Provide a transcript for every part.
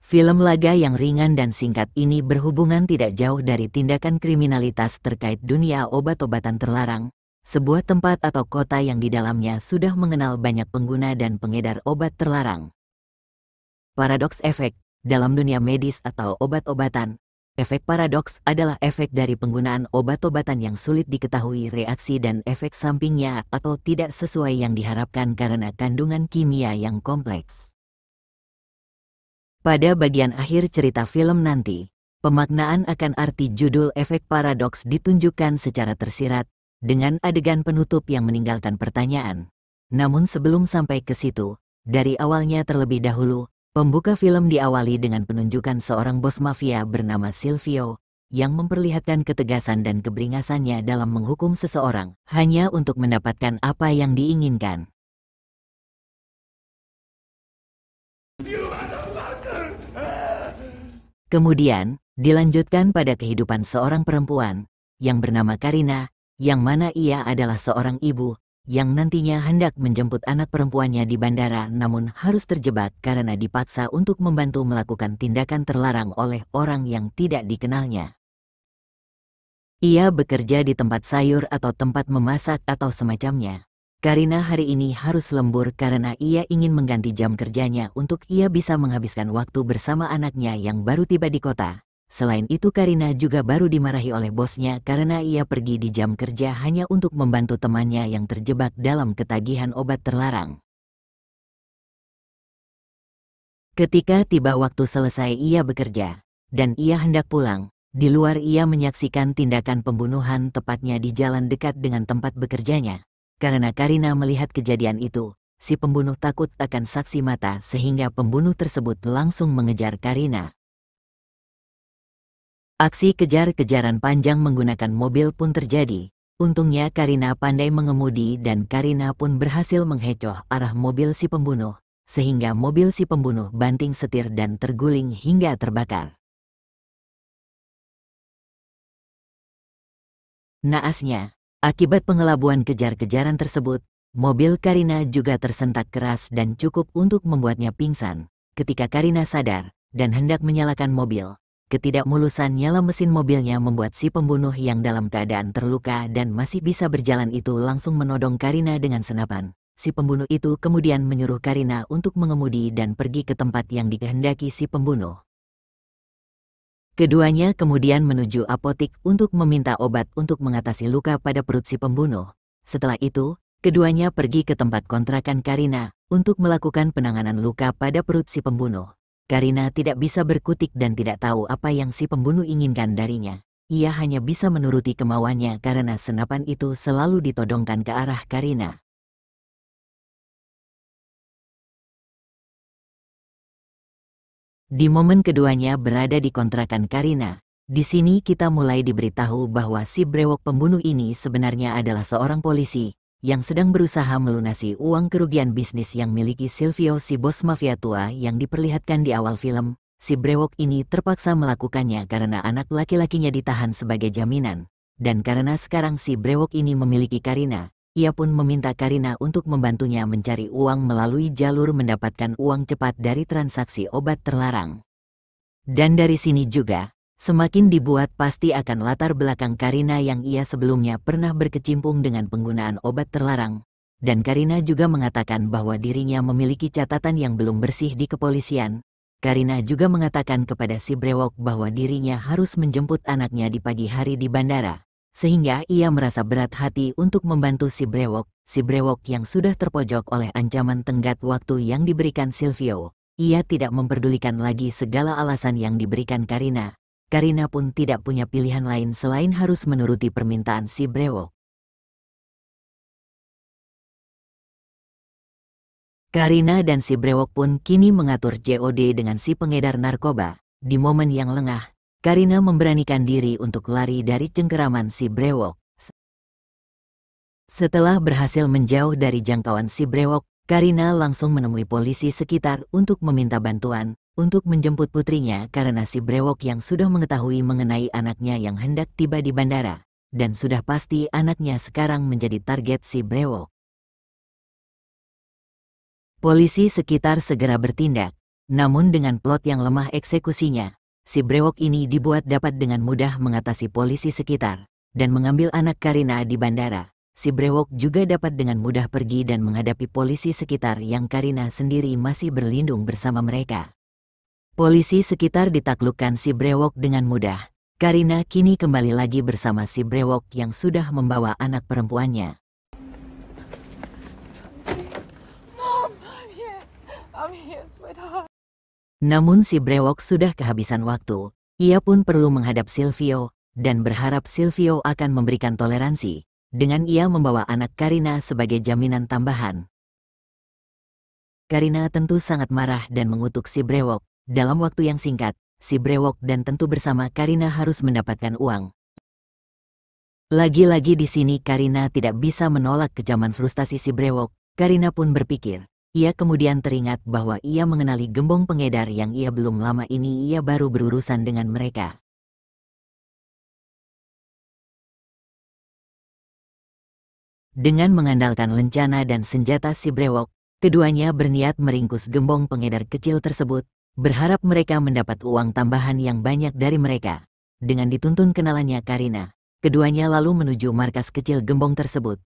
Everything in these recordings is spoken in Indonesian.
Film laga yang ringan dan singkat ini berhubungan tidak jauh dari tindakan kriminalitas terkait dunia obat-obatan terlarang, sebuah tempat atau kota yang di dalamnya sudah mengenal banyak pengguna dan pengedar obat terlarang. Paradoks efek. Dalam dunia medis atau obat-obatan, efek paradoks adalah efek dari penggunaan obat-obatan yang sulit diketahui reaksi dan efek sampingnya atau tidak sesuai yang diharapkan karena kandungan kimia yang kompleks. Pada bagian akhir cerita film nanti, pemaknaan akan arti judul efek paradoks ditunjukkan secara tersirat, dengan adegan penutup yang meninggalkan pertanyaan. Namun sebelum sampai ke situ, dari awalnya terlebih dahulu, pembuka film diawali dengan penunjukan seorang bos mafia bernama Silvio, yang memperlihatkan ketegasan dan keberingasannya dalam menghukum seseorang, hanya untuk mendapatkan apa yang diinginkan. Kemudian, dilanjutkan pada kehidupan seorang perempuan, yang bernama Karina, yang mana ia adalah seorang ibu, yang nantinya hendak menjemput anak perempuannya di bandara namun harus terjebak karena dipaksa untuk membantu melakukan tindakan terlarang oleh orang yang tidak dikenalnya. Ia bekerja di tempat sayur atau tempat memasak atau semacamnya. Karina hari ini harus lembur karena ia ingin mengganti jam kerjanya untuk ia bisa menghabiskan waktu bersama anaknya yang baru tiba di kota. Selain itu Karina juga baru dimarahi oleh bosnya karena ia pergi di jam kerja hanya untuk membantu temannya yang terjebak dalam ketagihan obat terlarang. Ketika tiba waktu selesai ia bekerja, dan ia hendak pulang, di luar ia menyaksikan tindakan pembunuhan tepatnya di jalan dekat dengan tempat bekerjanya. Karena Karina melihat kejadian itu, si pembunuh takut akan saksi mata sehingga pembunuh tersebut langsung mengejar Karina. Aksi kejar-kejaran panjang menggunakan mobil pun terjadi. Untungnya Karina pandai mengemudi dan Karina pun berhasil menghecoh arah mobil si pembunuh, sehingga mobil si pembunuh banting setir dan terguling hingga terbakar. Naasnya, akibat pengelabuan kejar-kejaran tersebut, mobil Karina juga tersentak keras dan cukup untuk membuatnya pingsan. Ketika Karina sadar dan hendak menyalakan mobil, ketidakmulusan nyala mesin mobilnya membuat si pembunuh yang dalam keadaan terluka dan masih bisa berjalan itu langsung menodong Karina dengan senapan. Si pembunuh itu kemudian menyuruh Karina untuk mengemudi dan pergi ke tempat yang dikehendaki si pembunuh. Keduanya kemudian menuju apotik untuk meminta obat untuk mengatasi luka pada perut si pembunuh. Setelah itu, keduanya pergi ke tempat kontrakan Karina untuk melakukan penanganan luka pada perut si pembunuh. Karina tidak bisa berkutik dan tidak tahu apa yang si pembunuh inginkan darinya. Ia hanya bisa menuruti kemauannya karena senapan itu selalu ditodongkan ke arah Karina. Di momen keduanya berada di kontrakan Karina, di sini kita mulai diberitahu bahwa si brewok pembunuh ini sebenarnya adalah seorang polisi yang sedang berusaha melunasi uang kerugian bisnis yang miliki Silvio si bos mafia tua yang diperlihatkan di awal film. Si brewok ini terpaksa melakukannya karena anak laki-lakinya ditahan sebagai jaminan. Dan karena sekarang si brewok ini memiliki Karina, ia pun meminta Karina untuk membantunya mencari uang melalui jalur mendapatkan uang cepat dari transaksi obat terlarang. Dan dari sini juga, semakin dibuat pasti akan latar belakang Karina yang ia sebelumnya pernah berkecimpung dengan penggunaan obat terlarang. Dan Karina juga mengatakan bahwa dirinya memiliki catatan yang belum bersih di kepolisian. Karina juga mengatakan kepada si brewok bahwa dirinya harus menjemput anaknya di pagi hari di bandara. Sehingga ia merasa berat hati untuk membantu si brewok yang sudah terpojok oleh ancaman tenggat waktu yang diberikan Silvio. Ia tidak memperdulikan lagi segala alasan yang diberikan Karina. Karina pun tidak punya pilihan lain selain harus menuruti permintaan si brewok. Karina dan si brewok pun kini mengatur COD dengan si pengedar narkoba. Di momen yang lengah, Karina memberanikan diri untuk lari dari cengkeraman si brewok. Setelah berhasil menjauh dari jangkauan si brewok, Karina langsung menemui polisi sekitar untuk meminta bantuan untuk menjemput putrinya karena si brewok yang sudah mengetahui mengenai anaknya yang hendak tiba di bandara. dan sudah pasti anaknya sekarang menjadi target si brewok. Polisi sekitar segera bertindak, namun dengan plot yang lemah eksekusinya, si brewok ini dibuat dapat dengan mudah mengatasi polisi sekitar, dan mengambil anak Karina di bandara. Si brewok juga dapat dengan mudah pergi dan menghadapi polisi sekitar yang Karina sendiri masih berlindung bersama mereka. Polisi sekitar ditaklukkan si brewok dengan mudah. Karina kini kembali lagi bersama si brewok yang sudah membawa anak perempuannya. Mom, I'm here, sweetheart. Namun si brewok sudah kehabisan waktu. Ia pun perlu menghadap Silvio, dan berharap Silvio akan memberikan toleransi, dengan ia membawa anak Karina sebagai jaminan tambahan. Karina tentu sangat marah dan mengutuk si brewok. Dalam waktu yang singkat, si brewok dan tentu bersama Karina harus mendapatkan uang. Lagi-lagi di sini Karina tidak bisa menolak kecaman frustasi si brewok. Karina pun berpikir. Ia kemudian teringat bahwa ia mengenali gembong pengedar yang ia belum lama ini ia baru berurusan dengan mereka. Dengan mengandalkan lencana dan senjata si brewok, keduanya berniat meringkus gembong pengedar kecil tersebut, berharap mereka mendapat uang tambahan yang banyak dari mereka. Dengan dituntun kenalannya Karina, keduanya lalu menuju markas kecil gembong tersebut.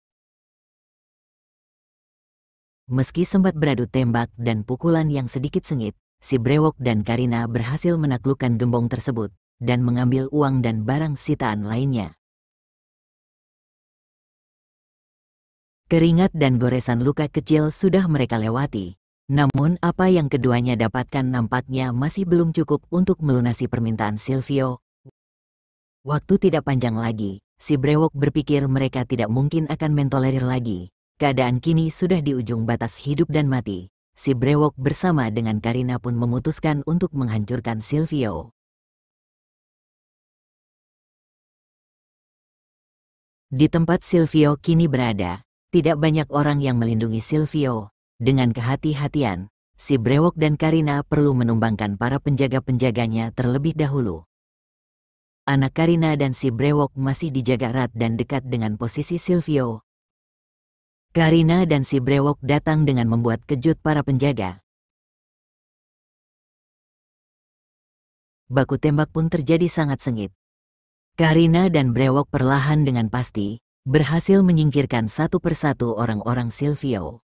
Meski sempat beradu tembak dan pukulan yang sedikit sengit, si brewok dan Karina berhasil menaklukkan gembong tersebut, dan mengambil uang dan barang sitaan lainnya. Keringat dan goresan luka kecil sudah mereka lewati. Namun apa yang keduanya dapatkan nampaknya masih belum cukup untuk melunasi permintaan Silvio. Waktu tidak panjang lagi, si brewok berpikir mereka tidak mungkin akan mentolerir lagi. Keadaan kini sudah di ujung batas hidup dan mati. Si brewok bersama dengan Karina pun memutuskan untuk menghancurkan Silvio. Di tempat Silvio kini berada, tidak banyak orang yang melindungi Silvio. Dengan kehati-hatian, si brewok dan Karina perlu menumbangkan para penjaga-penjaganya terlebih dahulu. Anak Karina dan si brewok masih dijaga erat dan dekat dengan posisi Silvio. Karina dan si brewok datang dengan membuat kejut para penjaga. Baku tembak pun terjadi sangat sengit. Karina dan brewok perlahan dengan pasti berhasil menyingkirkan satu persatu orang-orang Silvio.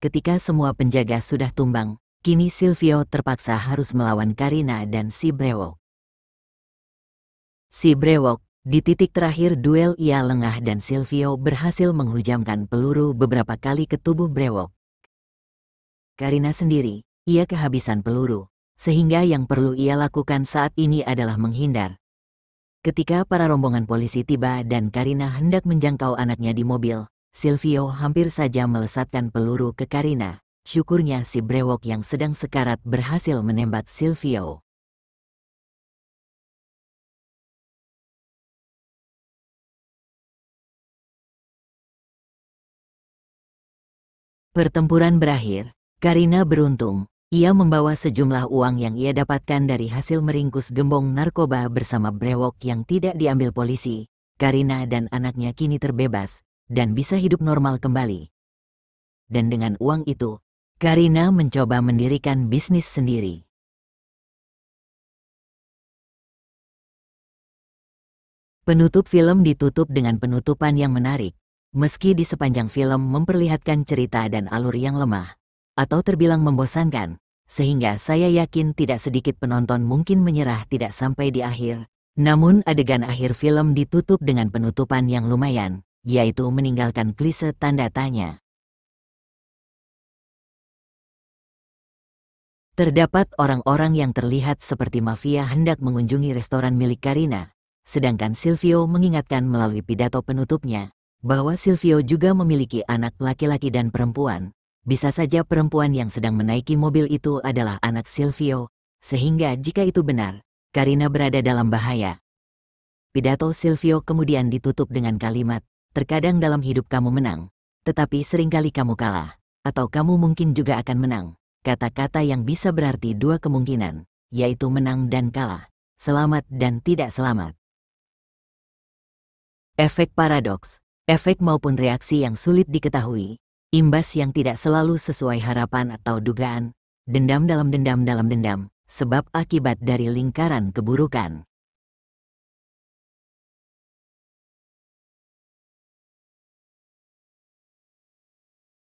Ketika semua penjaga sudah tumbang, kini Silvio terpaksa harus melawan Karina dan si brewok. Si brewok, di titik terakhir duel ia lengah dan Silvio berhasil menghujamkan peluru beberapa kali ke tubuh brewok. Karina sendiri, ia kehabisan peluru, sehingga yang perlu ia lakukan saat ini adalah menghindar. Ketika para rombongan polisi tiba dan Karina hendak menjangkau anaknya di mobil, Silvio hampir saja melesatkan peluru ke Karina. Syukurnya si brewok yang sedang sekarat berhasil menembak Silvio. Pertempuran berakhir. Karina beruntung. Ia membawa sejumlah uang yang ia dapatkan dari hasil meringkus gembong narkoba bersama brewok yang tidak diambil polisi. Karina dan anaknya kini terbebas, dan bisa hidup normal kembali. Dan dengan uang itu, Karina mencoba mendirikan bisnis sendiri. Penutup film ditutup dengan penutupan yang menarik. Meski di sepanjang film memperlihatkan cerita dan alur yang lemah, atau terbilang membosankan, sehingga saya yakin tidak sedikit penonton mungkin menyerah tidak sampai di akhir. Namun adegan akhir film ditutup dengan penutupan yang lumayan, yaitu meninggalkan klise tanda tanya. Terdapat orang-orang yang terlihat seperti mafia hendak mengunjungi restoran milik Karina, sedangkan Silvio mengingatkan melalui pidato penutupnya, bahwa Silvio juga memiliki anak laki-laki dan perempuan. Bisa saja perempuan yang sedang menaiki mobil itu adalah anak Silvio, sehingga jika itu benar, Karina berada dalam bahaya. Pidato Silvio kemudian ditutup dengan kalimat, terkadang dalam hidup kamu menang, tetapi seringkali kamu kalah, atau kamu mungkin juga akan menang. Kata-kata yang bisa berarti dua kemungkinan, yaitu menang dan kalah. selamat dan tidak selamat. Efek paradoks, efek maupun reaksi yang sulit diketahui, imbas yang tidak selalu sesuai harapan atau dugaan, dendam dalam dendam, sebab akibat dari lingkaran keburukan.